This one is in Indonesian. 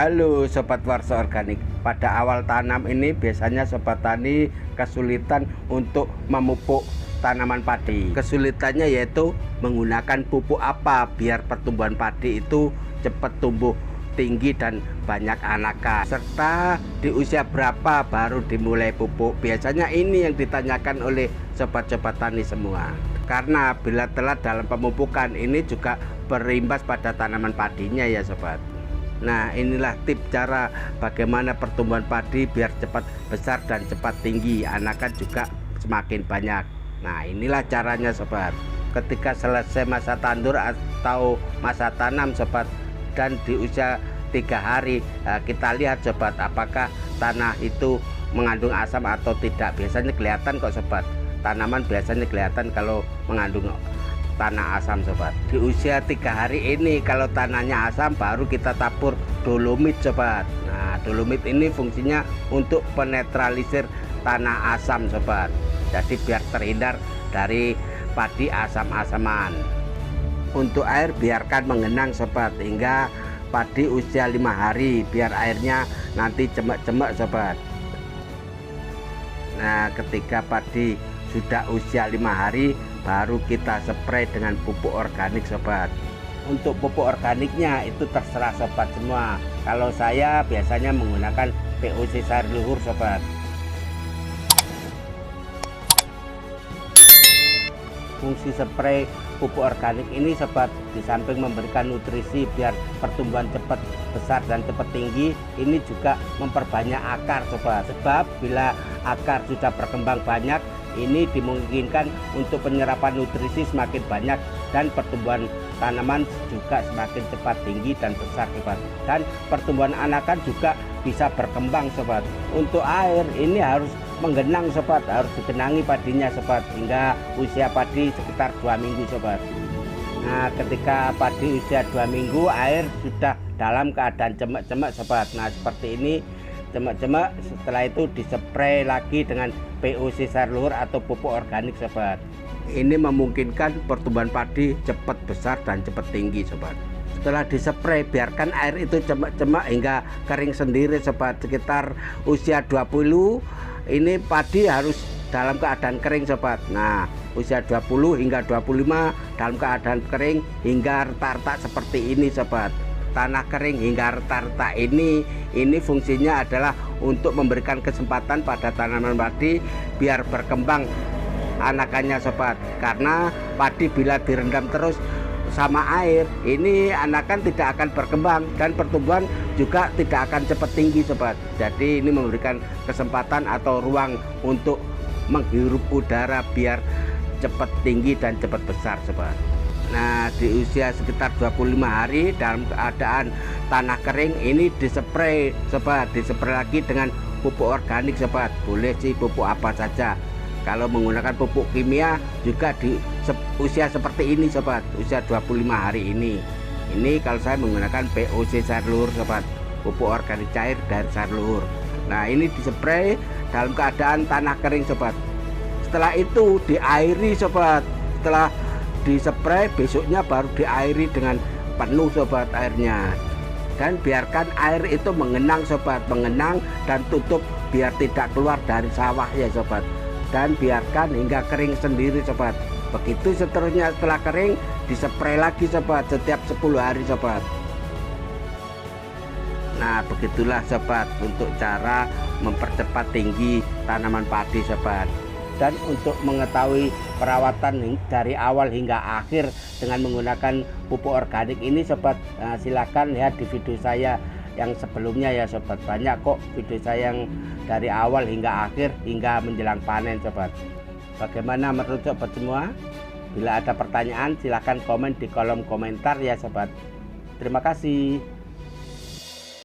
Halo Sobat Warso Organik. Pada awal tanam ini biasanya Sobat Tani kesulitan untuk memupuk tanaman padi. Kesulitannya yaitu menggunakan pupuk apa biar pertumbuhan padi itu cepat tumbuh tinggi dan banyak anakan, serta di usia berapa baru dimulai pupuk. Biasanya ini yang ditanyakan oleh sobat-sobat tani semua. Karena bila telat dalam pemupukan ini juga berimbas pada tanaman padinya ya sobat. Nah, inilah tips cara bagaimana pertumbuhan padi biar cepat besar dan cepat tinggi, anakan juga semakin banyak. Nah, inilah caranya sobat. Ketika selesai masa tandur atau masa tanam sobat, dan di usia 3 hari kita lihat sobat apakah tanah itu mengandung asam atau tidak. Biasanya kelihatan kok sobat, tanaman biasanya kelihatan kalau mengandung tanah asam sobat. Di usia 3 hari ini kalau tanahnya asam baru kita tabur dolomit sobat. Nah, dolomit ini fungsinya untuk penetralisir tanah asam sobat, jadi biar terhindar dari padi asam-asaman. Untuk air biarkan mengenang sobat hingga padi usia 5 hari biar airnya nanti cemek-cemek sobat. Nah, ketika padi sudah usia 5 hari baru kita spray dengan pupuk organik sobat. Untuk pupuk organiknya itu terserah sobat semua. Kalau saya biasanya menggunakan POC Sayur Luhur sobat. Fungsi spray pupuk organik ini sobat, di samping memberikan nutrisi biar pertumbuhan cepat besar dan cepat tinggi, ini juga memperbanyak akar sobat. Sebab bila akar sudah berkembang banyak, ini dimungkinkan untuk penyerapan nutrisi semakin banyak dan pertumbuhan tanaman juga semakin cepat tinggi dan besar sobat. Dan pertumbuhan anakan juga bisa berkembang sobat. Untuk air ini harus menggenang sobat, harus digenangi padinya sobat hingga usia padi sekitar 2 minggu sobat. Nah, ketika padi usia 2 minggu air sudah dalam keadaan cemek-cemek sobat. Nah, seperti ini cemek-cemek, setelah itu dispray lagi dengan POC Sayur Luhur atau pupuk organik sobat. Ini memungkinkan pertumbuhan padi cepat besar dan cepat tinggi sobat. Setelah dispray biarkan air itu cemek-cemek hingga kering sendiri sobat. Sekitar usia 20 ini padi harus dalam keadaan kering sobat. Nah, usia 20 hingga 25 dalam keadaan kering hingga retak-retak seperti ini sobat. Tanah kering hingga retak-retak ini fungsinya adalah untuk memberikan kesempatan pada tanaman padi biar berkembang anakannya sobat. Karena padi bila direndam terus sama air, ini anakan tidak akan berkembang dan pertumbuhan juga tidak akan cepat tinggi sobat. Jadi ini memberikan kesempatan atau ruang untuk menghirup udara biar cepat tinggi dan cepat besar sobat. Nah, di usia sekitar 25 hari dalam keadaan tanah kering ini dispray sobat, dispray lagi dengan pupuk organik sobat. Boleh sih pupuk apa saja. Kalau menggunakan pupuk kimia juga di usia seperti ini sobat, usia 25 hari ini. Ini kalau saya menggunakan POC Sayur Luhur sobat, pupuk organik cair dari Sayur Luhur. Nah, ini dispray dalam keadaan tanah kering sobat. Setelah itu diairi sobat. Setelah dispray besoknya baru diairi dengan penuh sobat airnya. Dan biarkan air itu mengenang sobat, mengenang dan tutup biar tidak keluar dari sawah ya sobat. Dan biarkan hingga kering sendiri sobat. Begitu seterusnya, setelah kering dispray lagi sobat setiap 10 hari sobat. Nah, begitulah sobat untuk cara mempercepat tinggi tanaman padi sobat. Dan untuk mengetahui perawatan dari awal hingga akhir dengan menggunakan pupuk organik ini sobat, silakan lihat di video saya yang sebelumnya ya sobat. Banyak kok video saya yang dari awal hingga akhir hingga menjelang panen sobat. Bagaimana menurut sobat semua? Bila ada pertanyaan silahkan komen di kolom komentar ya sobat. Terima kasih.